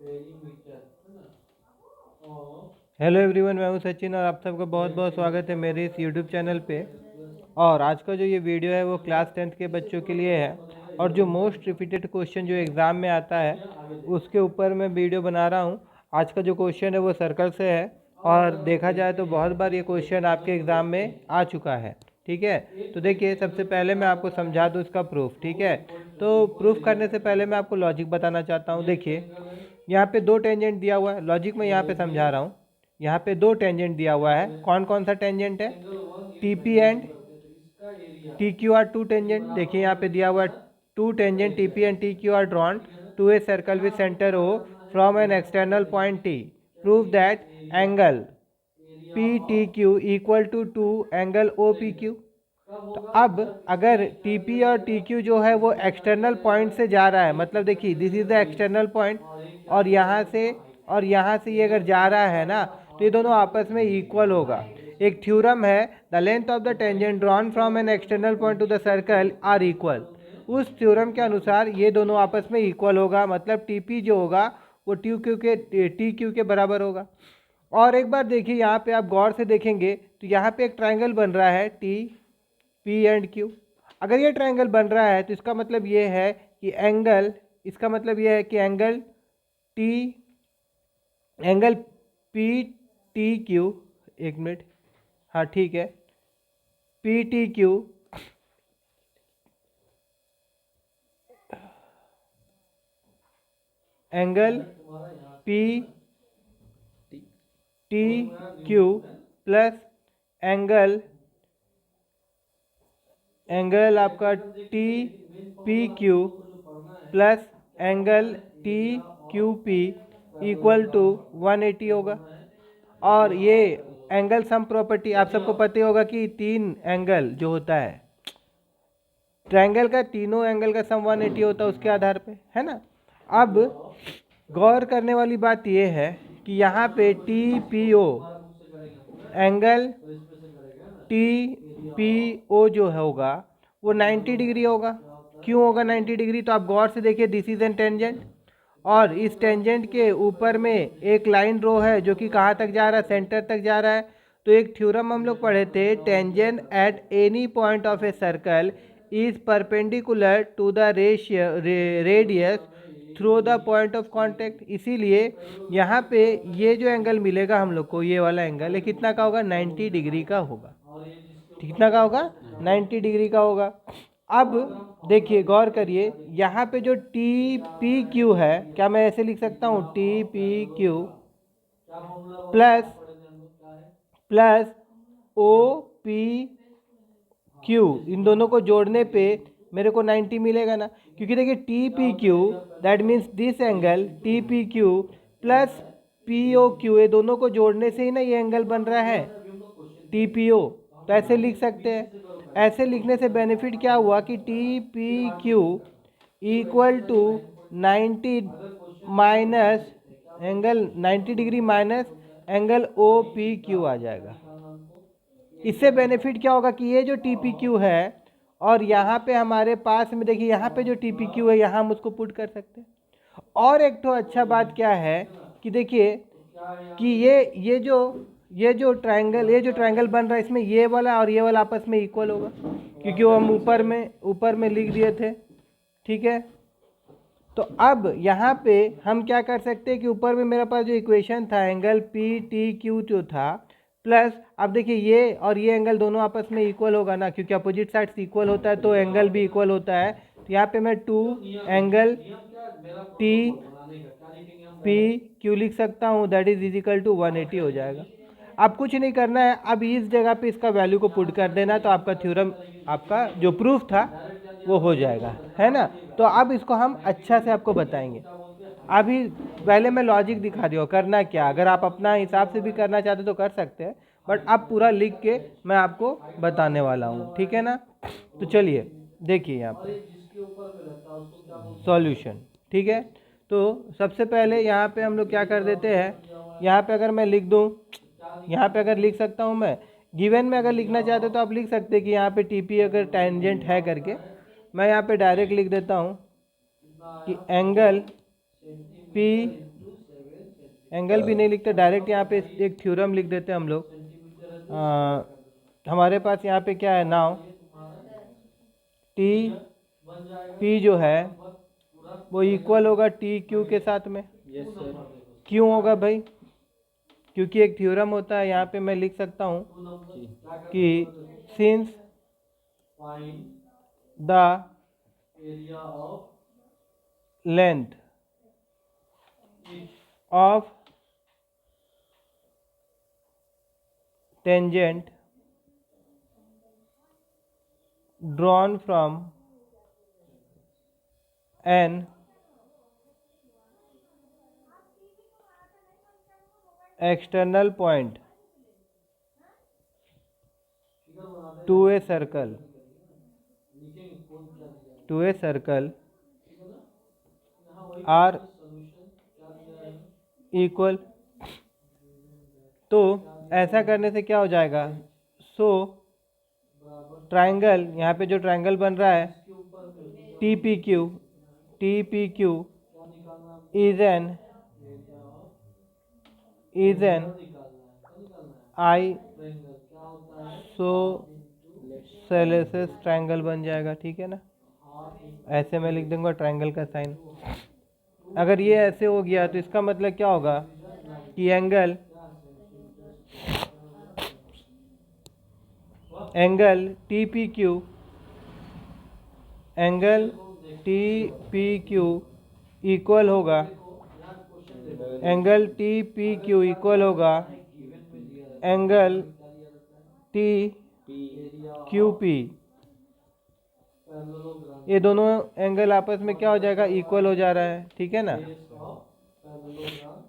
Hello everyone, मैं हूं सचिन और आप सबका बहुत बहुत स्वागत है मेरे इस यूट्यूब चैनल पे। और आज का जो ये वीडियो है वो क्लास 10th के बच्चों के लिए है। और जो मोस्ट रिपीटेड क्वेश्चन जो एग्ज़ाम में आता है उसके ऊपर मैं वीडियो बना रहा हूँ। आज का जो क्वेश्चन है वो सर्कल से है और देखा जाए तो बहुत बार ये क्वेश्चन आपके एग्ज़ाम में आ चुका है। ठीक है, तो देखिए सबसे पहले मैं आपको समझा दूँ इसका प्रूफ। ठीक है, तो प्रूफ करने से पहले मैं आपको लॉजिक बताना चाहता हूँ। देखिए यहाँ पे दो टेंजेंट दिया हुआ है, लॉजिक मैं यहाँ पे समझा रहा हूँ। यहाँ पे दो टेंजेंट दिया हुआ है, कौन कौन सा टेंजेंट है? T P and T Q are two tangent. देखिए यहाँ पे दिया हुआ है two tangent T P and T Q are drawn to a circle with centre O from an external point T. Prove that angle P T Q equal to angle O P Q. तो अब अगर T P और T Q जो है वो external point से जा रहा है, मतलब देखिए this is the external point और यहाँ से ये अगर जा रहा है ना, तो ये दोनों आपस में इक्वल होगा। एक थ्योरम है, the length of the tangent drawn from an external point to the circle are equal. उस थ्योरम के अनुसार ये दोनों आपस में इक्वल होगा, मतलब टी पी जो होगा वो टी क्यू के बराबर होगा। और एक बार देखिए यहाँ पे आप गौर से देखेंगे तो यहाँ पे एक ट्रायंगल बन रहा है टी पी एंड क्यू। अगर ये ट्रायंगल बन रहा है तो इसका मतलब ये है कि T angle P T Q, एक मिनट, हाँ ठीक है, P T Q angle P T Q plus angle आपका T P Q plus angle T Q P equal to 180 होगा। और ये एंगल सम प्रॉपर्टी आप सबको पता ही होगा कि तीन एंगल जो होता है ट्रायंगल का, तीनों एंगल का सम 180 होता है उसके आधार पे, है ना। अब गौर करने वाली बात यह है कि यहाँ पे T P O angle T P O जो होगा वो 90 डिग्री होगा। क्यों होगा 90 डिग्री? तो आप गौर से देखिए, दिस इज एन टेंजेंट और इस टेंजेंट के ऊपर में एक लाइन रो है जो कि कहाँ तक जा रहा है? सेंटर तक जा रहा है। तो एक थ्योरम हम लोग पढ़े थे, tangent at any point of a circle is perpendicular to the radius through the point of contact. इसीलिए यहाँ पे ये जो एंगल मिलेगा हम लोग को, ये वाला एंगल, ये कितना का होगा? 90 डिग्री का होगा। कितना का होगा? 90 डिग्री का होगा। अब देखिए गौर करिए, यहाँ पे जो टी पी क्यू है, क्या मैं ऐसे लिख सकता हूँ? T P Q plus plus O P Q, इन दोनों को जोड़ने पे मेरे को 90 मिलेगा ना। क्योंकि देखिए T P Q that means this angle T P Q plus P O Q, ये दोनों को जोड़ने से ही ना ये एंगल बन रहा है टी पी ओ। तो ऐसे लिख सकते हैं। ऐसे लिखने से बेनिफिट क्या हुआ कि T P Q equal to 90 minus angle 90 degree minus angle O P Q आ जाएगा। इससे बेनिफिट क्या होगा कि ये जो टी पी क्यू है और यहाँ पे हमारे पास में देखिए यहाँ पे जो टी पी क्यू है यहाँ हम उसको पुट कर सकते हैं। और एक तो अच्छा बात क्या है कि देखिए कि ये जो ट्रायंगल बन रहा है, इसमें ये वाला और ये वाला आपस में इक्वल होगा, क्योंकि वो हम ऊपर में लिख दिए थे। ठीक है, तो अब यहाँ पे हम क्या कर सकते हैं कि ऊपर में मेरे पास जो इक्वेशन था एंगल पी टी क्यू जो था, प्लस अब देखिए ये और ये एंगल दोनों आपस में इक्वल होगा ना, क्योंकि अपोजिट साइड्स इक्वल होता है तो एंगल भी इक्वल होता है। तो यहाँ पे मैं 2 एंगल टी पी क्यू लिख सकता हूँ, दैट इज इजिकल टू 180 हो जाएगा। अब कुछ नहीं करना है, अब इस जगह पे इसका वैल्यू को पुट कर देना, तो आपका थ्योरम, आपका जो प्रूफ था वो हो जाएगा, है ना। तो अब इसको हम अच्छा से आपको बताएंगे। अभी पहले मैं लॉजिक दिखा रही हूँ करना क्या। अगर आप अपना हिसाब से भी करना चाहते तो कर सकते हैं, बट अब पूरा लिख के मैं आपको बताने वाला हूँ, ठीक है ना। तो चलिए देखिए यहाँ पे सॉल्यूशन। ठीक है, तो सबसे पहले यहाँ पे हम लोग क्या कर देते हैं, यहाँ पे अगर मैं लिख दूँ, यहाँ पे अगर लिख सकता हूँ मैं, गिवन में अगर लिखना चाहते तो आप लिख सकते हैं कि यहाँ पे टी पी अगर टेंजेंट है करके, मैं यहाँ पे डायरेक्ट लिख देता हूँ कि एंगल पी एंगल भी नहीं लिखते, डायरेक्ट यहाँ पे एक थ्योरम लिख देते हैं हम लोग। हमारे पास यहाँ पे क्या है, नाउ टी पी जो है वो इक्वल होगा टी क्यू के साथ में। Yes sir. क्यों होगा भाई? क्योंकि एक थ्योरम होता है, यहाँ पे मैं लिख सकता हूँ कि since the length of tangent drawn from an external point to a circle are equal। तो ऐसा करने से क्या हो जाएगा? सो ट्राइंगल, यहाँ पे जो ट्राइंगल बन रहा है T P Q is an isosceles triangle बन जाएगा। ठीक है ना? ऐसे मैं लिख दूंगा ट्राइंगल का साइन। अगर ये ऐसे हो गया तो इसका मतलब क्या होगा कि angle T P Q equal होगा एंगल टी क्यू पी। ये दोनों एंगल आपस में क्या हो जाएगा? इक्वल हो जा रहा है। ठीक है ना?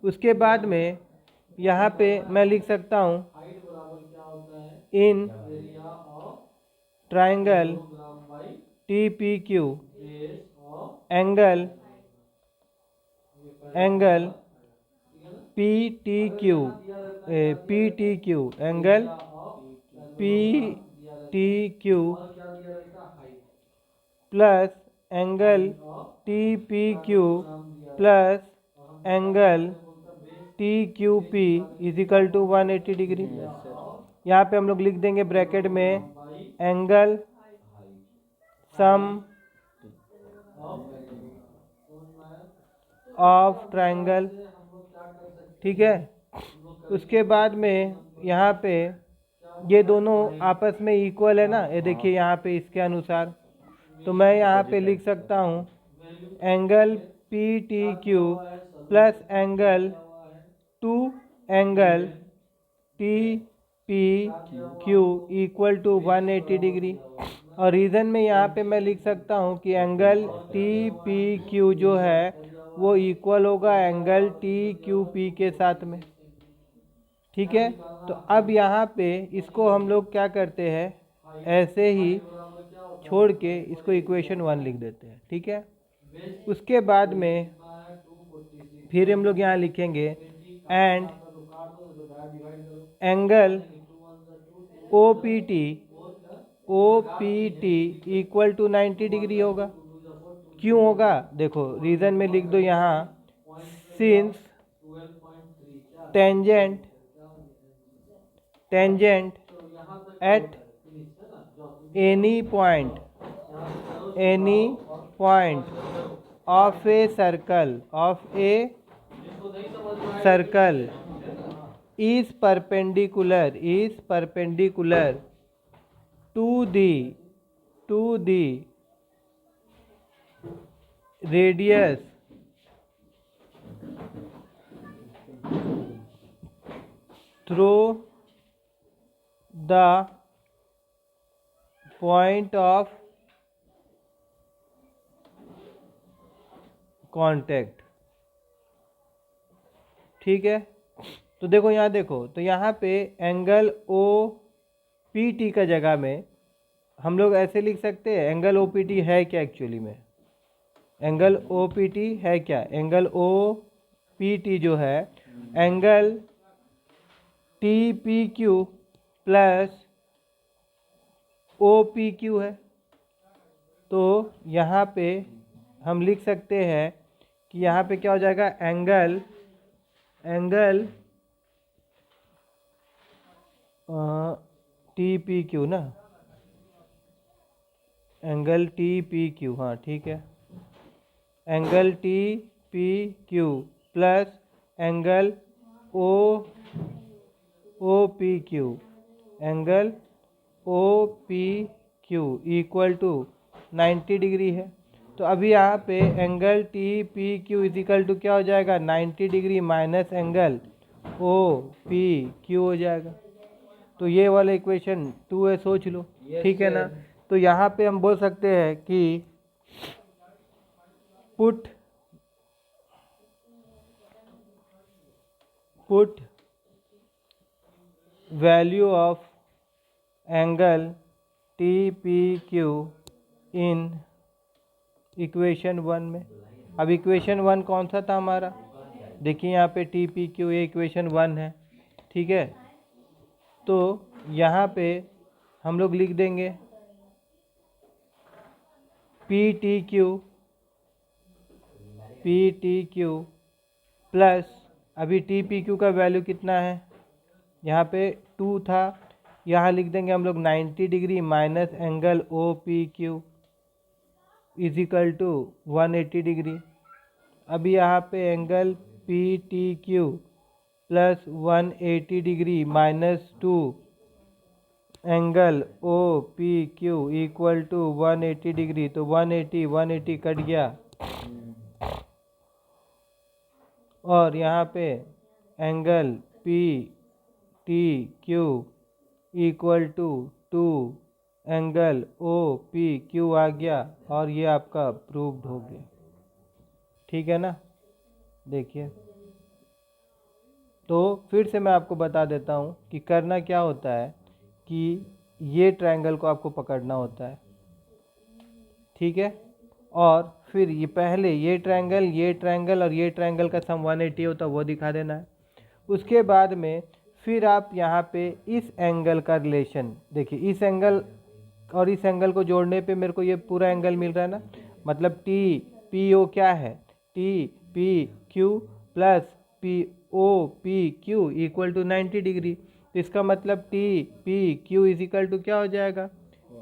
उसके बाद में यहाँ पे मैं लिख सकता हूँ in triangle T P Q angle P T Q angle P T Q plus angle T P Q plus angle T Q P equal to 180 degree. यहाँ पे हम लोग लिख देंगे ब्रैकेट में एंगल सम ऑफ ट्राइंगल। ठीक है? उसके बाद में यहाँ पे ये दोनों आपस में इक्वल है ना, ये देखिए यहाँ पे इसके अनुसार। तो मैं यहाँ पे लिख सकता हूँ angle P T Q plus angle angle T P Q equal to 180 degree. और रीज़न में यहाँ पे मैं लिख सकता हूँ कि एंगल टी पी क्यू जो है वो इक्वल होगा एंगल टी क्यू पी के साथ में। ठीक है? तो अब यहाँ पे इसको हम लोग क्या करते हैं, ऐसे ही छोड़ के इसको इक्वेशन 1 लिख देते हैं। ठीक है? उसके बाद में फिर हम लोग यहाँ लिखेंगे and angle O P T equal to 90 degree होगा। क्यों होगा? देखो रीज़न में लिख दो यहाँ, since tangent at any point of a circle is perpendicular to the radius through the point of contact। ठीक है? तो देखो यहाँ देखो, तो यहाँ पे एंगल ओ पी टी का जगह में हम लोग ऐसे लिख सकते हैं, एंगल ओ पी टी है क्या एक्चुअली में? एंगल ओ पी टी है क्या? एंगल ओ पी टी जो है angle T P Q plus O P Q है। तो यहाँ पे हम लिख सकते हैं कि यहाँ पे क्या हो जाएगा, angle angle T P Q ना, एंगल टी पी क्यू, हाँ ठीक है, angle T P Q plus angle O P Q, angle O P Q equal to 90 degree है। तो अभी यहाँ पे angle T P Q is equal to क्या हो जाएगा, 90 degree minus angle O P Q हो जाएगा। तो ये वाला इक्वेशन 2 है, सोच लो, ठीक है ना। तो यहाँ पे हम बोल सकते हैं कि put value of angle T P Q in equation 1 में। अब इक्वेशन 1 कौन सा था हमारा, देखिए यहाँ पे टी पी क्यू, ये इक्वेशन 1 है, ठीक है। तो यहाँ पे हम लोग लिख देंगे पी टी क्यू प्लस, अभी टी पी क्यू का वैल्यू कितना है, यहाँ पे 2 था, यहाँ लिख देंगे हम लोग 90 degree minus angle O P Q is equal to 180 degree. अभी यहाँ पे angle P T Q plus 180 degree minus 2 angle O P Q equal to 180 degree. तो 180 कट गया, और यहाँ पे angle P T Q equal to 2 angle O P Q आ गया, और ये आपका प्रूव्ड हो गया, ठीक है ना। देखिए, तो फिर से मैं आपको बता देता हूँ कि करना क्या होता है कि ये ट्रायंगल को आपको पकड़ना होता है, ठीक है, और फिर ये पहले ये ट्रायंगल और ये ट्रायंगल का सम 180 होता है, वो दिखा देना है। उसके बाद में फिर आप यहाँ पे इस एंगल का रिलेशन देखिए, इस एंगल और इस एंगल को जोड़ने पे मेरे को ये पूरा एंगल मिल रहा है ना, मतलब टी पी ओ क्या है, T P Q plus P O P Q equal to 90 degree. तो इसका मतलब T P Q is equal to क्या हो जाएगा,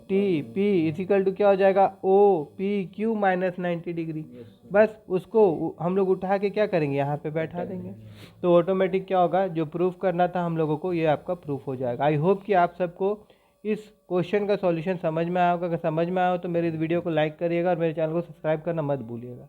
टी पी इजिकल टू क्या हो जाएगा, O P Q minus 90 degree. बस उसको हम लोग उठा के क्या करेंगे, यहाँ पे बैठा देंगे, तो ऑटोमेटिक क्या होगा, जो प्रूफ करना था हम लोगों को, ये आपका प्रूफ हो जाएगा। आई होप कि आप सबको इस क्वेश्चन का सॉल्यूशन समझ में आया होगा। अगर समझ में आया हो तो मेरे इस वीडियो को लाइक करिएगा और मेरे चैनल को सब्सक्राइब करना मत भूलिएगा।